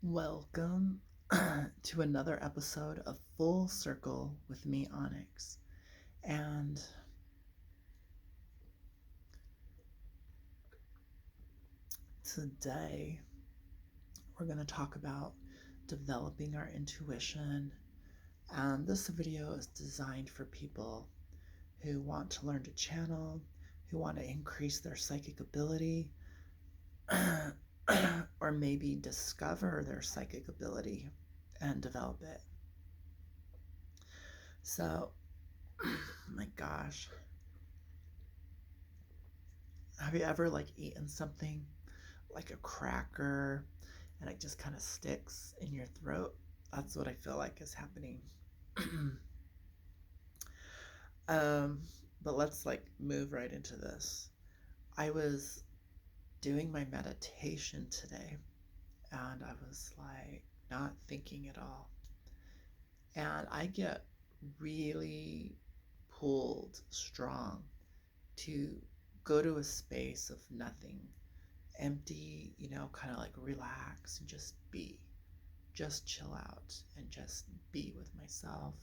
Welcome to another episode of Full Circle with me, Onyx. And today we're going to talk about developing our intuition. And this video is designed for people who want to learn to channel, who want to increase their psychic ability, or maybe discover their psychic ability and develop it. So, my gosh. Have you ever eaten something like a cracker and it just kind of sticks in your throat? That's what I feel like is happening. um, but let's move right into this. I was doing my meditation today and I was not thinking at all. And I get really pulled strong to go to a space of nothing, empty, kind of relax and just be, just chill out and just be with myself,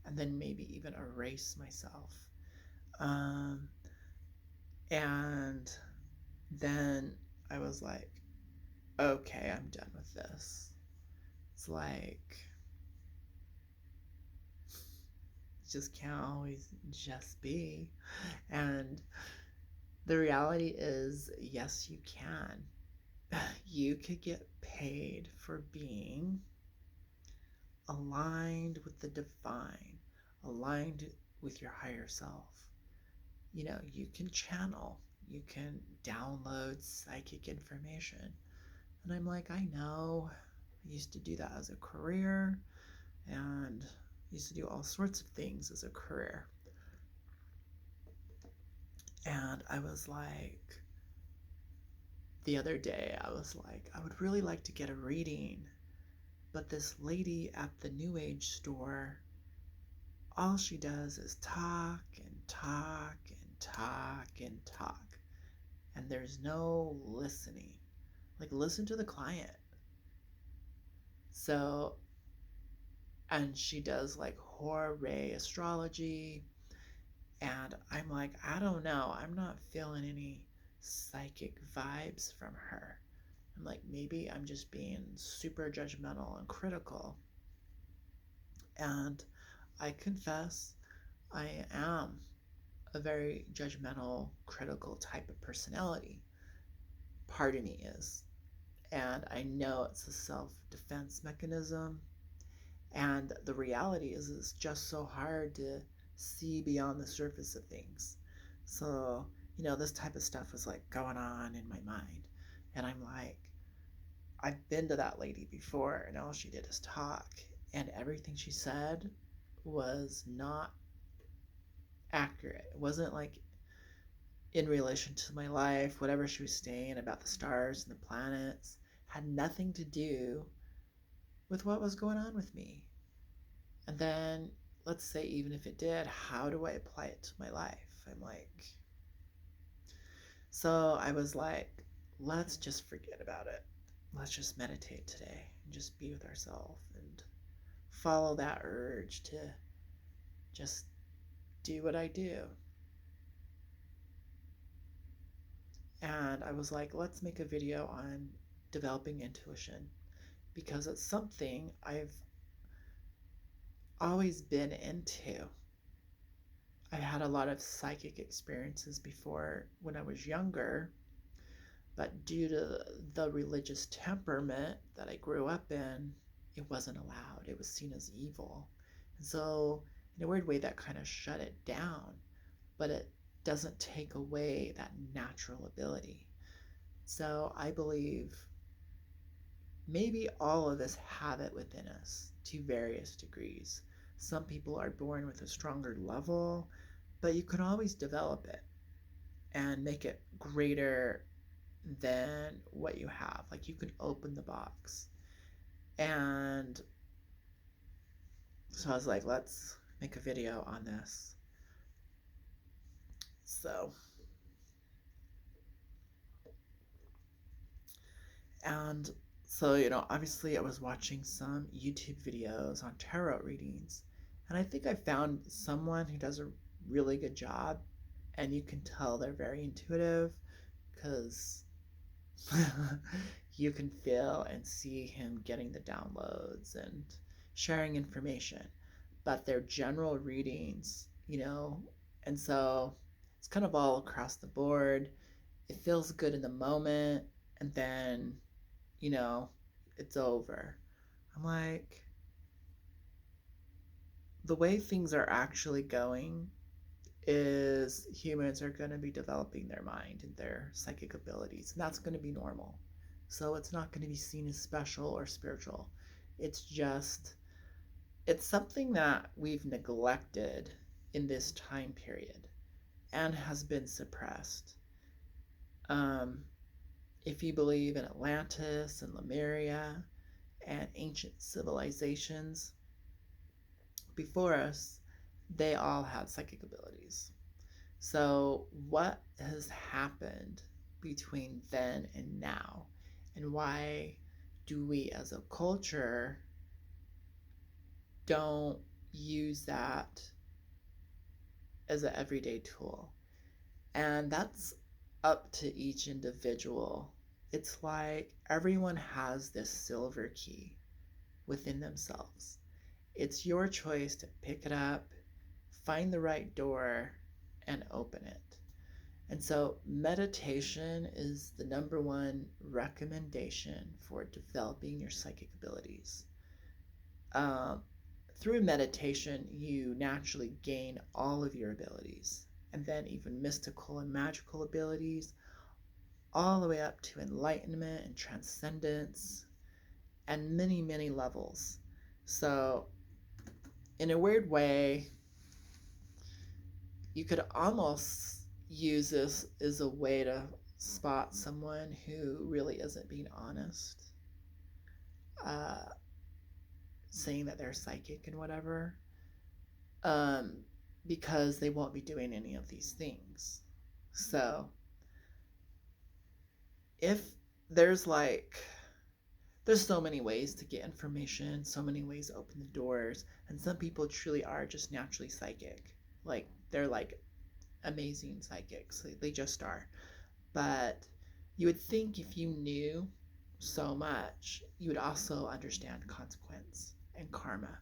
and then maybe even erase myself. Um, and then I was like, okay, I'm done with this. It's just can't always just be. And the reality is, yes, you can. You could get paid for being aligned with the divine, aligned with your higher self. You can channel, you can download psychic information. And I'm like, I know. I used to do that as a career and used to do all sorts of things as a career. And I was like, the other day, I was like, I would really like to get a reading. But this lady at the New Age store, all she does is talk and talk and talk and talk. And there's no listening. Listen to the client. So, and she does Hooray astrology. And I'm like, I don't know. I'm not feeling any psychic vibes from her. I'm like, maybe I'm just being super judgmental and critical. And I confess, I am a very judgmental, critical type of personality. Part of me is. And I know it's a self-defense mechanism. And the reality is, it's just so hard to see beyond the surface of things. So, this type of stuff was going on in my mind. And I'm like, I've been to that lady before, and all she did is talk. And everything she said was not accurate. It wasn't in relation to my life. Whatever she was saying about the stars and the planets had nothing to do with what was going on with me. And then, let's say, even if it did, how do I apply it to my life? So I was like, let's just forget about it. Let's just meditate today and just be with ourselves and follow that urge to just do what I do. And I was like, let's make a video on developing intuition, because it's something I've always been into. I had a lot of psychic experiences before when I was younger, but due to the religious temperament that I grew up in, it wasn't allowed. It was seen as evil. And so, in a weird way, that kind of shut it down, but it doesn't take away that natural ability. So, I believe maybe all of us have it within us to various degrees. Some people are born with a stronger level, but you can always develop it and make it greater than what you have. You can open the box. And so I was like, let's make a video on this. So, and So, obviously I was watching some YouTube videos on tarot readings, and I think I found someone who does a really good job, and you can tell they're very intuitive because you can feel and see him getting the downloads and sharing information. But they're general readings, and so it's kind of all across the board. It feels good in the moment, and then, you know, it's over. I'm like, the way things are actually going is humans are going to be developing their mind and their psychic abilities, and that's going to be normal. So it's not going to be seen as special or spiritual. It's just, it's something that we've neglected in this time period and has been suppressed. Um, if you believe in Atlantis and Lemuria and ancient civilizations before us, they all had psychic abilities. So, what has happened between then and now? And why do we as a culture don't use that as an everyday tool? And that's up to each individual. It's like everyone has this silver key within themselves. It's your choice to pick it up, find the right door, and open it. And so, meditation is the number one recommendation for developing your psychic abilities. Um, Through meditation, you naturally gain all of your abilities, and then even mystical and magical abilities, all the way up to enlightenment and transcendence, and many, many levels. So, in a weird way, you could almost use this as a way to spot someone who really isn't being honest, uh, saying that they're psychic and whatever, um, because they won't be doing any of these things. So, if there's like, there's so many ways to get information, so many ways to open the doors, and some people truly are just naturally psychic. Like, they're like amazing psychics, they just are. But you would think if you knew so much, you would also understand consequence and karma.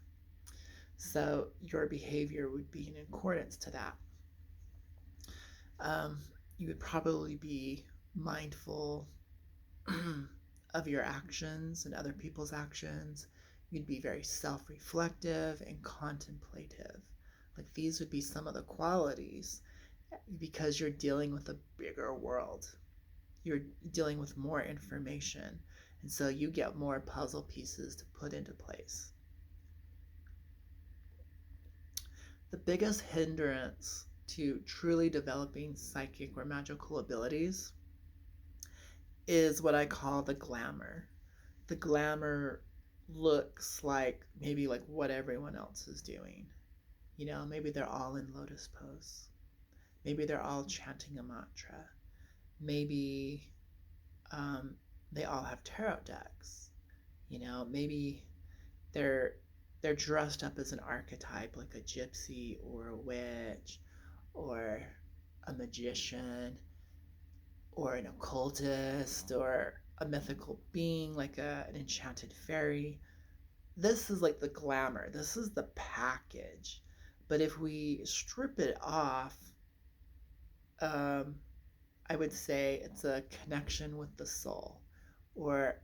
So your behavior would be in accordance to that. Um, you would probably be mindful of your actions and other people's actions. You'd be very self reflective and contemplative. Like, these would be some of the qualities because you're dealing with a bigger world. You're dealing with more information. And so you get more puzzle pieces to put into place. The biggest hindrance to truly developing psychic or magical abilities is what I call the glamour. The glamour looks like maybe like what everyone else is doing. Maybe they're all in lotus pose. Maybe they're all chanting a mantra. Maybe um, they all have tarot decks. Maybe they're they're dressed up as an archetype like a gypsy or a witch or a magician or an occultist or a mythical being like an enchanted fairy. This is like the glamour. This is the package. But if we strip it off, um, I would say it's a connection with the soul or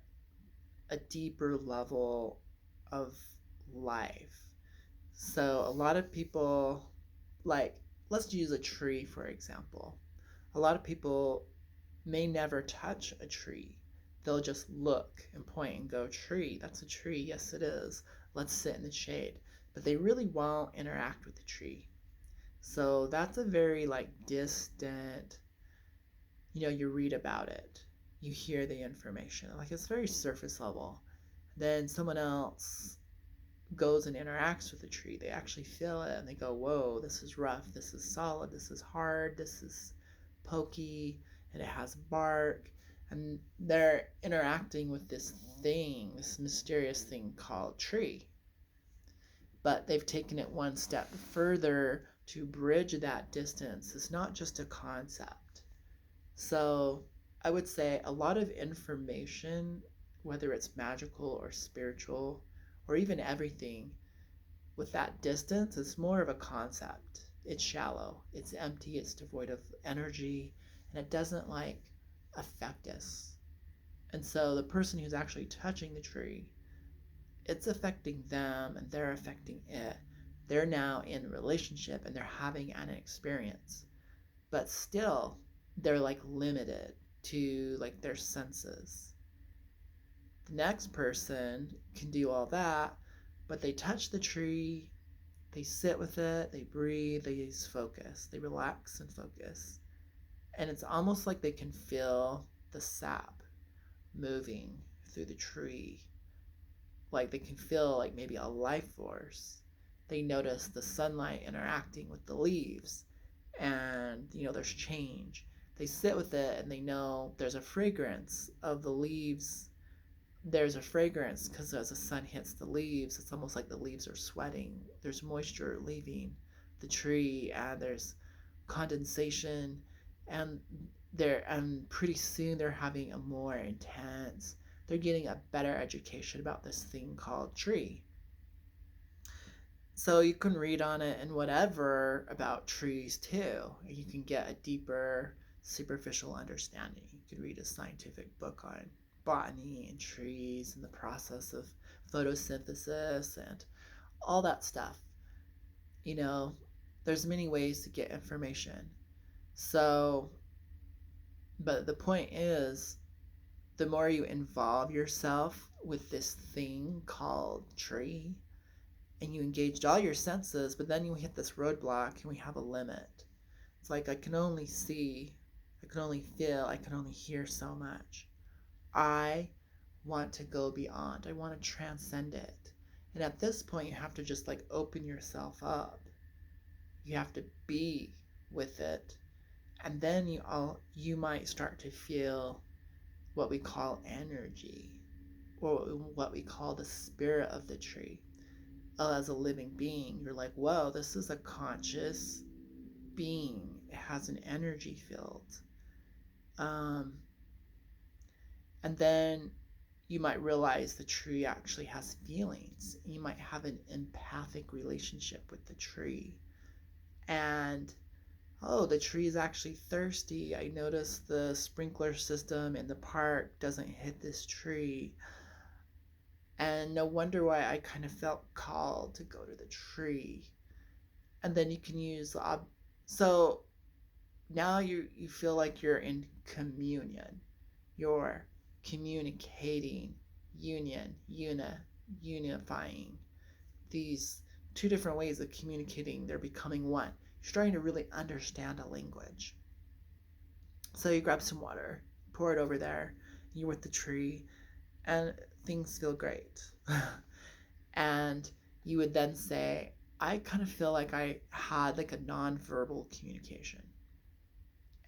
a deeper level of life. So a lot of people, like, let's use a tree for example. A lot of people may never touch a tree. They'll just look and point and go, tree, that's a tree. Yes, it is. Let's sit in the shade. But they really won't interact with the tree. So that's a very like distant, you read about it, you hear the information. Like, it's very surface level. Then someone else goes and interacts with the tree. They actually feel it and they go, whoa, this is rough, this is solid, this is hard, this is pokey, and it has bark. And they're interacting with this thing, this mysterious thing called tree. But they've taken it one step further to bridge that distance. It's not just a concept. So I would say a lot of information, whether it's magical or spiritual or even everything, with that distance, it's more of a concept. It's shallow, it's empty, it's devoid of energy, and it doesn't like affect us. And so the person who's actually touching the tree, it's affecting them and they're affecting it. They're now in a relationship and they're having an experience. But still, they're like limited to like their senses. The next person can do all that, but they touch the tree, they sit with it, they breathe, they focus, they relax and focus. And it's almost like they can feel the sap moving through the tree. Like they can feel like maybe a life force. They notice the sunlight interacting with the leaves and there's change. They sit with it and they know there's a fragrance of the leaves. There's a fragrance because as the sun hits the leaves, it's almost like the leaves are sweating. There's moisture leaving the tree and there's condensation, and pretty soon they're having a more intense, they're getting a better education about this thing called tree. So you can read on it and whatever about trees too. You can get a deeper superficial understanding. You could read a scientific book on botany and trees and the process of photosynthesis and all that stuff. You know, there's many ways to get information. So, but the point is, the more you involve yourself with this thing called tree, and you engaged all your senses, but then you hit this roadblock and we have a limit. It's like I can only see, I can only feel, I can only hear so much. I want to go beyond. I want to transcend it. And at this point, you have to just like open yourself up. You have to be with it. And then you might start to feel what we call energy, or what we call the spirit of the tree. As a living being, you're like, whoa, this is a conscious being. It has an energy field. Um, and then you might realize the tree actually has feelings. You might have an empathic relationship with the tree. And oh, the tree is actually thirsty. I noticed the sprinkler system in the park doesn't hit this tree. And no wonder why I kind of felt called to go to the tree. And then you can use so now you feel like you're in communion. You're communicating, unifying. These two different ways of communicating, they're becoming one. You're starting to really understand a language. So you grab some water, pour it over there, you're with the tree, and things feel great. And you would then say, I kind of feel like I had like a nonverbal communication.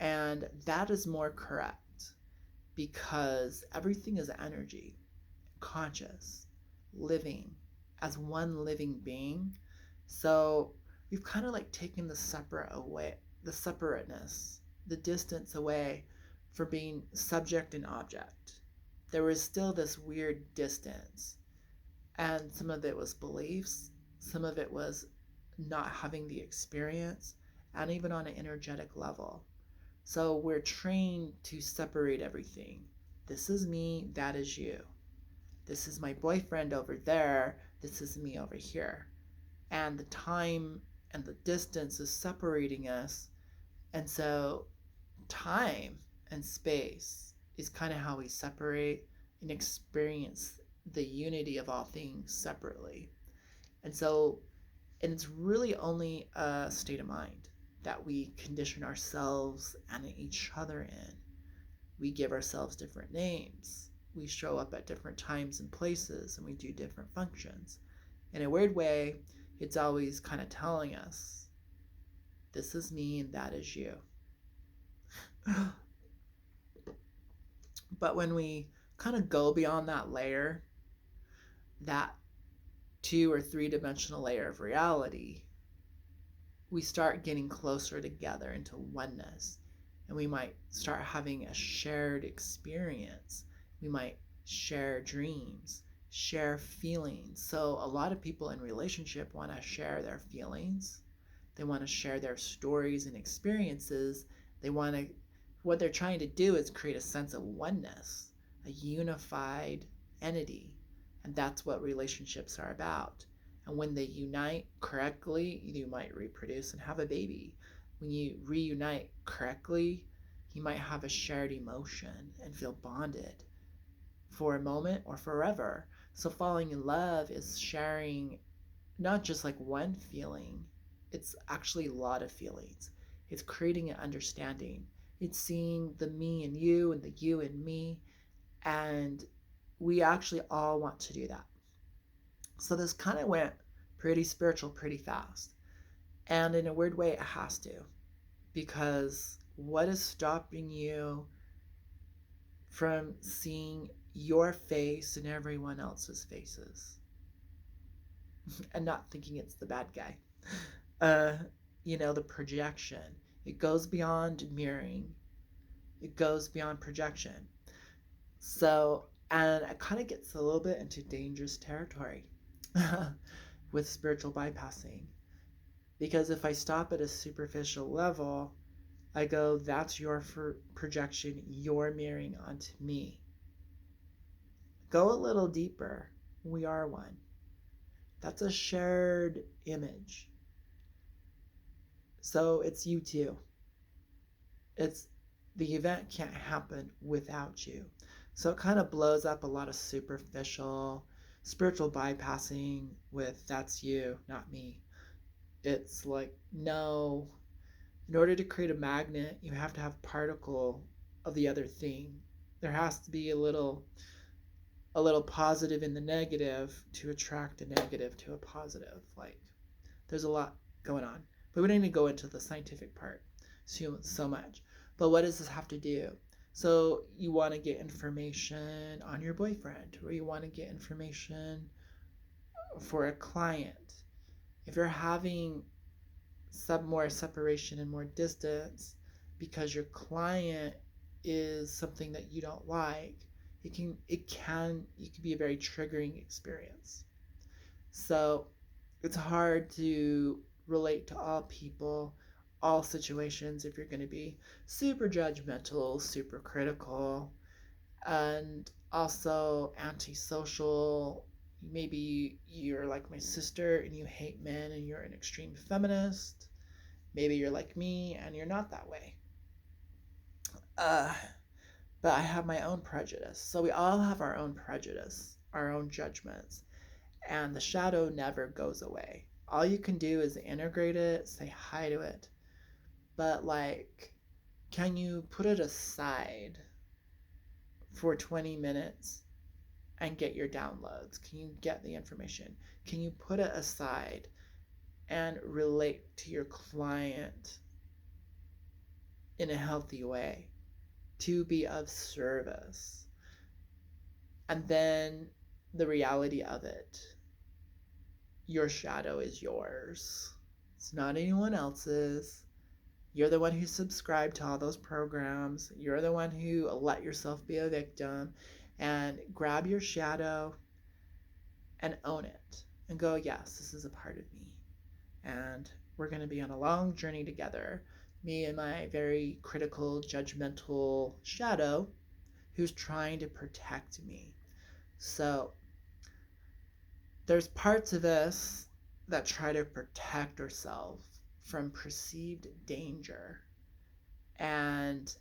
And that is more correct because everything is energy, conscious, living as one living being. So we've kind of like taken the separateness, the distance away from being subject and object. There was still this weird distance. And some of it was beliefs, some of it was not having the experience, and even on an energetic level. So we're trained to separate everything. This is me, that is you. This is my boyfriend over there, this is me over here. And the time and the distance is separating us. And so time and space is kind of how we separate and experience the unity of all things separately. And so, and it's really only a state of mind that we condition ourselves and each other in. We give ourselves different names. We show up at different times and places and we do different functions. In a weird way, it's always kind of telling us, this is me and that is you. But when we kind of go beyond that layer, that 2 or 3 dimensional layer of reality, we start getting closer together into oneness. And we might start having a shared experience. We might share dreams, share feelings. So a lot of people in relationship want to share their feelings. They want to share their stories and experiences. They want to, what they're trying to do is create a sense of oneness, a unified entity. And that's what relationships are about. And when they unite correctly, you might reproduce and have a baby. When you reunite correctly, you might have a shared emotion and feel bonded for a moment or forever. So falling in love is sharing not just like one feeling, it's actually a lot of feelings. It's creating an understanding. It's seeing the me and you and the you and me. And we actually all want to do that. So this kind of went pretty spiritual pretty fast. And in a weird way, it has to. Because what is stopping you from seeing your face and everyone else's faces and not thinking it's the bad guy? Uh, the projection. It goes beyond mirroring. It goes beyond projection. So, and it kind of gets a little bit into dangerous territory with spiritual bypassing. Because if I stop at a superficial level, I go, that's your projection, you're mirroring onto me. Go a little deeper. We are one. That's a shared image. So it's you too. It's the event can't happen without you. So it kind of blows up a lot of superficial spiritual bypassing with that's you, not me. It's like, no, in order to create a magnet, you have to have particle of the other thing. There has to be a little positive in the negative to attract a negative to a positive. Like there's a lot going on. But we don't need to go into the scientific part so much. But what does this have to do? So you want to get information on your boyfriend, or you want to get information for a client. If you're having some more separation and more distance because your client is something that you don't like, it can be a very triggering experience. So it's hard to relate to all people, all situations if you're going to be super judgmental, super critical, and also antisocial. Maybe you're like my sister and you hate men and you're an extreme feminist. Maybe you're like me and you're not that way. Uh, but I have my own prejudice. So we all have our own prejudice, our own judgments, and the shadow never goes away. All you can do is integrate it, say hi to it. But like, can you put it aside for 20 minutes and get your downloads? Can you get the information? Can you put it aside and relate to your client in a healthy way to be of service? And then the reality of it, your shadow is yours. It's not anyone else's. You're the one who subscribed to all those programs. You're the one who let yourself be a victim. And grab your shadow and own it. And go, yes, this is a part of me. And we're going to be on a long journey together. Me and my very critical, judgmental shadow who's trying to protect me. So there's parts of us that try to protect ourselves from perceived danger. And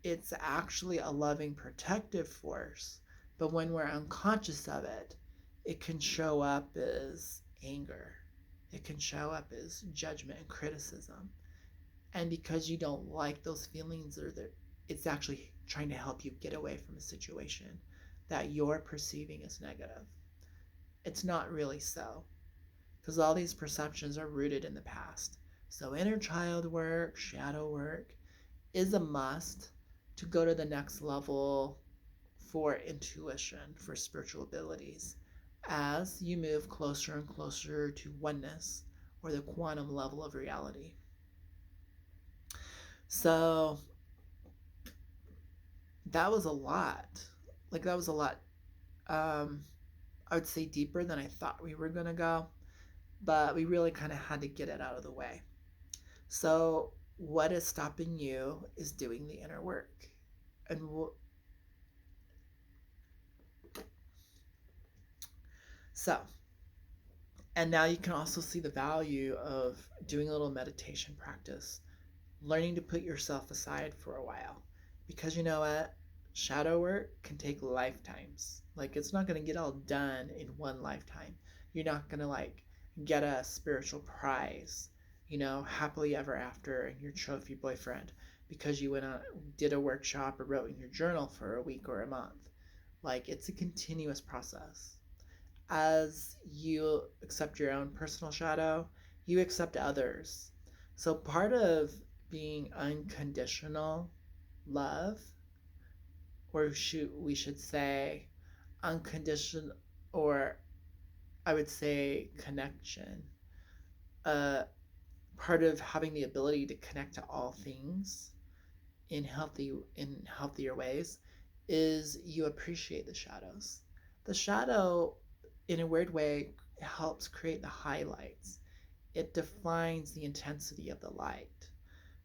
it's actually a loving protective force. But when we're unconscious of it, it can show up as anger. It can show up as judgment and criticism. And because you don't like those feelings, it's actually trying to help you get away from a situation that you're perceiving as negative. It's not really so, because all these perceptions are rooted in the past. So inner child work, shadow work is a must, to go to the next level for intuition, for spiritual abilities, as you move closer and closer to oneness or the quantum level of reality. So that was a lot. Like, that was a lot. Um, I would say deeper than I thought we were going to go, but we really kind of had to get it out of the way. So, what is stopping you is doing the inner work. And so, and now you can also see the value of doing a little meditation practice, learning to put yourself aside for a while. Because you know what? Shadow work can take lifetimes. Like, it's not going to get all done in one lifetime. You're not going to, like, get a spiritual prize, happily ever after and your trophy boyfriend because you went on, did a workshop or wrote in your journal for a week or a month. Like, it's a continuous process. As you accept your own personal shadow, you accept others. So part of being unconditional love, or we should say unconditional, or I would say connection. Uh, Part of having the ability to connect to all things in healthier ways is you appreciate the shadows. The shadow, in a weird way, helps create the highlights. It defines the intensity of the light.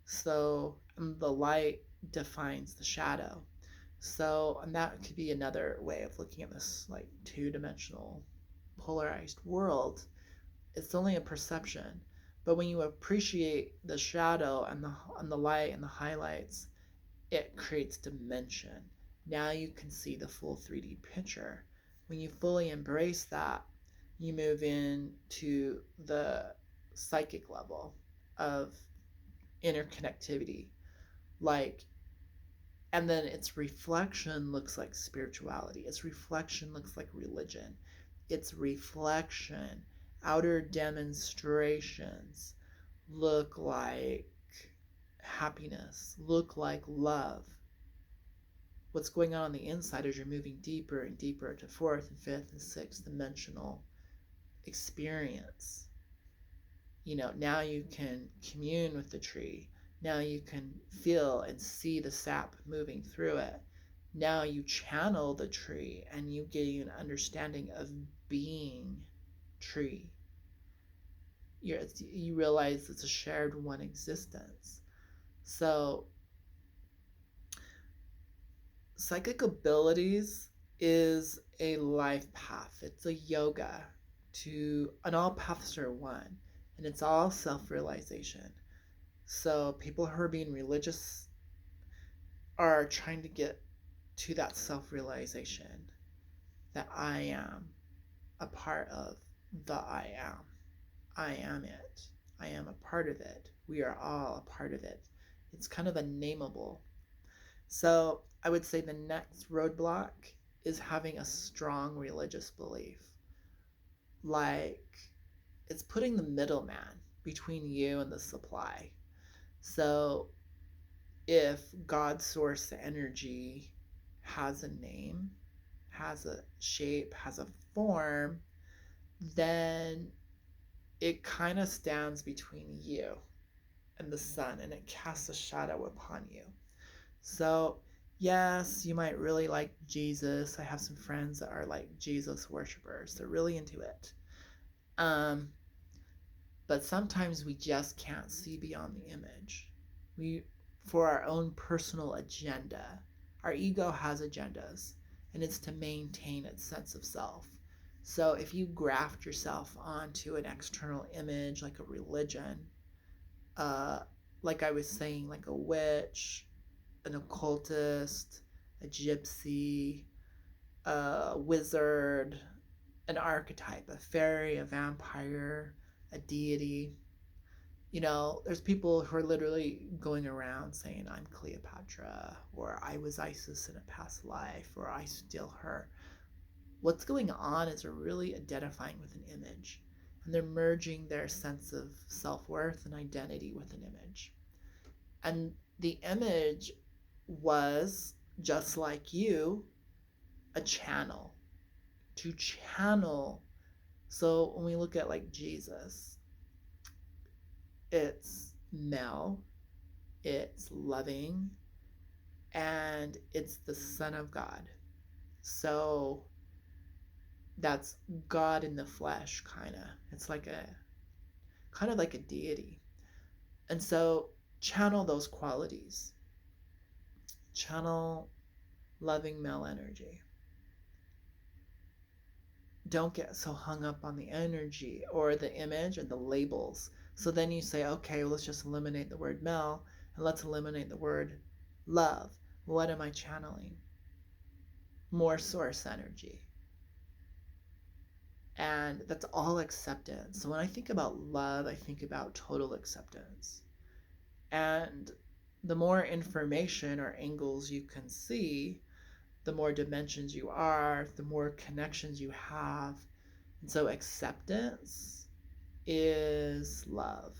So the light defines the shadow. So, and that could be another way of looking at this like two-dimensional polarized world. It's only a perception. But when you appreciate the shadow and the light and the highlights, it creates dimension. Now you can see the full 3D picture. When you fully embrace that, you move into the psychic level of interconnectivity. Like, and then its reflection looks like spirituality. Its reflection looks like religion. Its reflection, outer demonstrations look like happiness, look like love. What's going on the inside is you're moving deeper and deeper to fourth and fifth and sixth dimensional experience. Now you can commune with the tree. Now you can feel and see the sap moving through it. Now you channel the tree and you gain an understanding of being tree. You realize it's a shared one existence. So, psychic abilities is a life path. It's a yoga and all paths are one, and it's all self-realization. So people who are being religious are trying to get to that self-realization that I am a part of the I am. I am it. I am a part of it. We are all a part of it. It's kind of unnameable. So I would say the next roadblock is having a strong religious belief. Like, it's putting the middleman between you and the supply. So if God source energy has a name, has a shape, has a form, then it kind of stands between you and the sun and it casts a shadow upon you. So, yes, you might really like Jesus. I have some friends that are like Jesus worshipers. They're really into it. Um, but sometimes we just can't see beyond the image. We, for our own personal agenda, our ego has agendas, and it's to maintain its sense of self. So if you graft yourself onto an external image like a religion, uh, like I was saying, like a witch, an occultist, a gypsy, a wizard, an archetype, a fairy, a vampire, a deity. There's people who are literally going around saying, I'm Cleopatra, or I was Isis in a past life, or I steal her. What's going on is they're really identifying with an image, and they're merging their sense of self worth and identity with an image. And the image was, just like you, a channel. To channel. So when we look at like Jesus, it's Mel, it's loving, and it's the Son of God. So that's God in the flesh, kind of. It's like a kind of like a deity. And so channel those qualities. Channel loving male energy. Don't get so hung up on the energy or the image and the labels. So then you say, okay, well, let's just eliminate the word male and let's eliminate the word love. What am I channeling? More source energy. And that's all acceptance. So when I think about love, I think about total acceptance. And the more information or angles you can see, the more dimensions you are, the more connections you have. And so acceptance is love.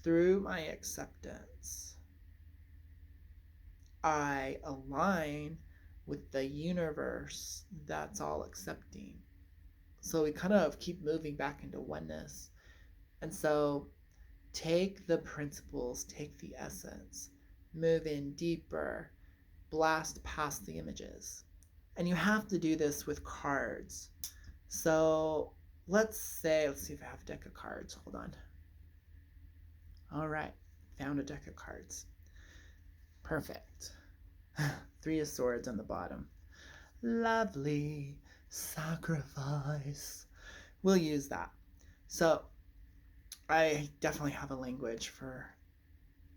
Through my acceptance, I align with the universe that's all accepting. So we kind of keep moving back into oneness. And so take the principles, take the essence, move in deeper, blast past the images. And you have to do this with cards. So let's see if I have a deck of cards. Hold on. All right, found a deck of cards. Perfect. Three of Swords on the bottom. Lovely. Sacrifice. We'll use that. So I definitely have a language for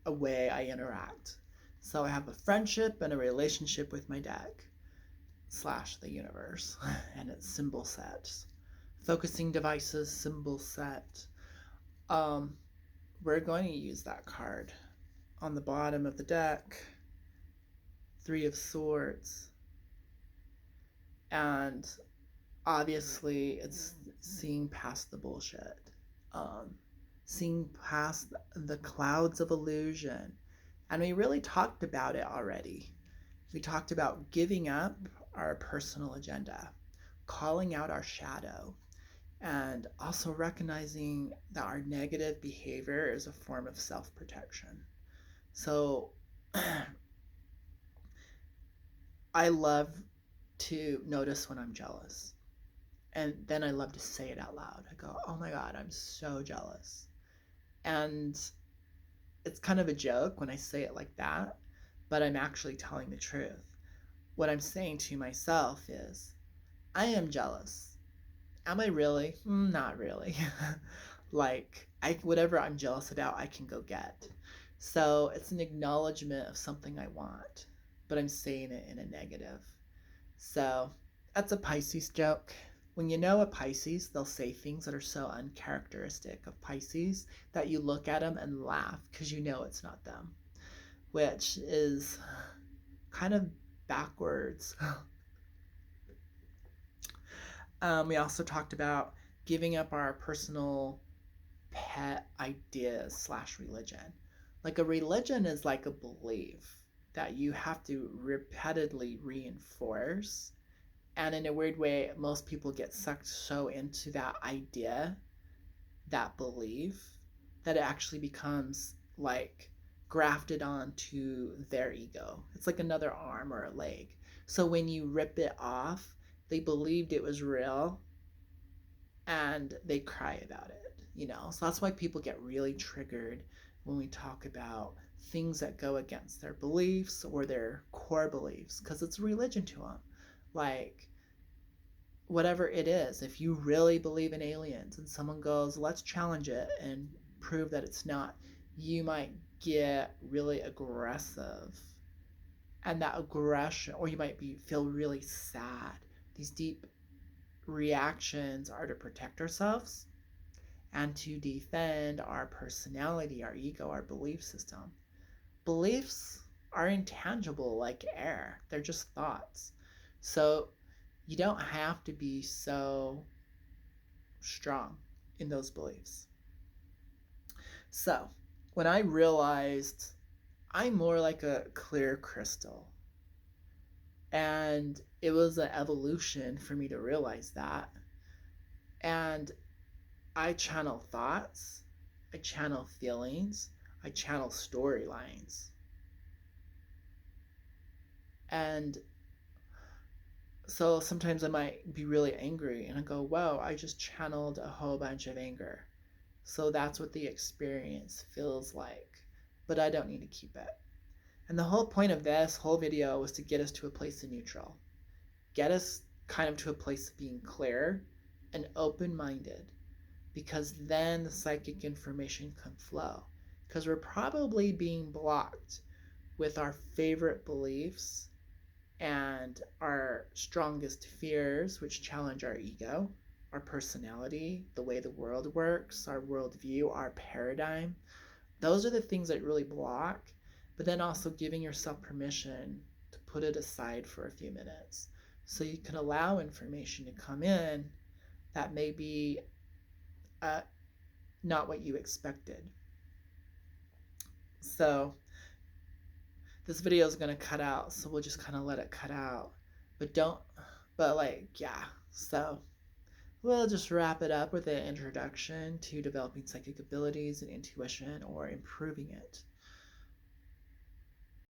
a way I interact. So I have a friendship and a relationship with my deck / the universe and its symbol sets. Focusing devices, symbol set. We're going to use that card. On the bottom of the deck, Three of Swords. And obviously it's seeing past the bullshit. Seeing past the clouds of illusion. And we really talked about it already. We talked about giving up our personal agenda, calling out our shadow, and also recognizing that our negative behavior is a form of self-protection. So I love to notice when I'm jealous. And then I love to say it out loud. I go, oh my God, I'm so jealous. And it's kind of a joke when I say it like that, but I'm actually telling the truth. What I'm saying to myself is, I am jealous. Am I really? Not really. Like, whatever I'm jealous about, I can go get. So it's an acknowledgement of something I want, but I'm saying it in a negative. So that's a Pisces joke. When you know a Pisces, they'll say things that are so uncharacteristic of Pisces that you look at them and laugh because you know it's not them, which is kind of backwards. We also talked about giving up our personal pet ideas / religion. Like a religion is like a belief that you have to repeatedly reinforce. And in a weird way, most people get sucked so into that idea, that belief, that it actually becomes like grafted onto their ego. It's like another arm or a leg. So when you rip it off, they believed it was real and they cry about it, you know? So that's why people get really triggered when we talk about things that go against their beliefs or their core beliefs, because it's religion to them. Like, whatever it is, if you really believe in aliens and someone goes, let's challenge it and prove that it's not, you might get really aggressive. And that aggression, or you might feel really sad. These deep reactions are to protect ourselves and to defend our personality, our ego, our belief system. Beliefs are intangible like air, they're just thoughts. So you don't have to be so strong in those beliefs. So when I realized I'm more like a clear crystal. And it was an evolution for me to realize that. And I channel thoughts, I channel feelings, I channel storylines. And so sometimes I might be really angry and I go, whoa, I just channeled a whole bunch of anger. So that's what the experience feels like. But I don't need to keep it. And the whole point of this whole video was to get us to a place of neutral, get us kind of to a place of being clear and open minded, because then the psychic information can flow. Because we're probably being blocked with our favorite beliefs and our strongest fears, which challenge our ego, our personality, the way the world works, our worldview, our paradigm. Those are the things that really block, but then also giving yourself permission to put it aside for a few minutes so you can allow information to come in that may be uh, not what you expected. So this video is going to cut out, so we'll just kind of let it cut out. But don't, but like, yeah. So we'll just wrap it up with an introduction to developing psychic abilities and intuition or improving it.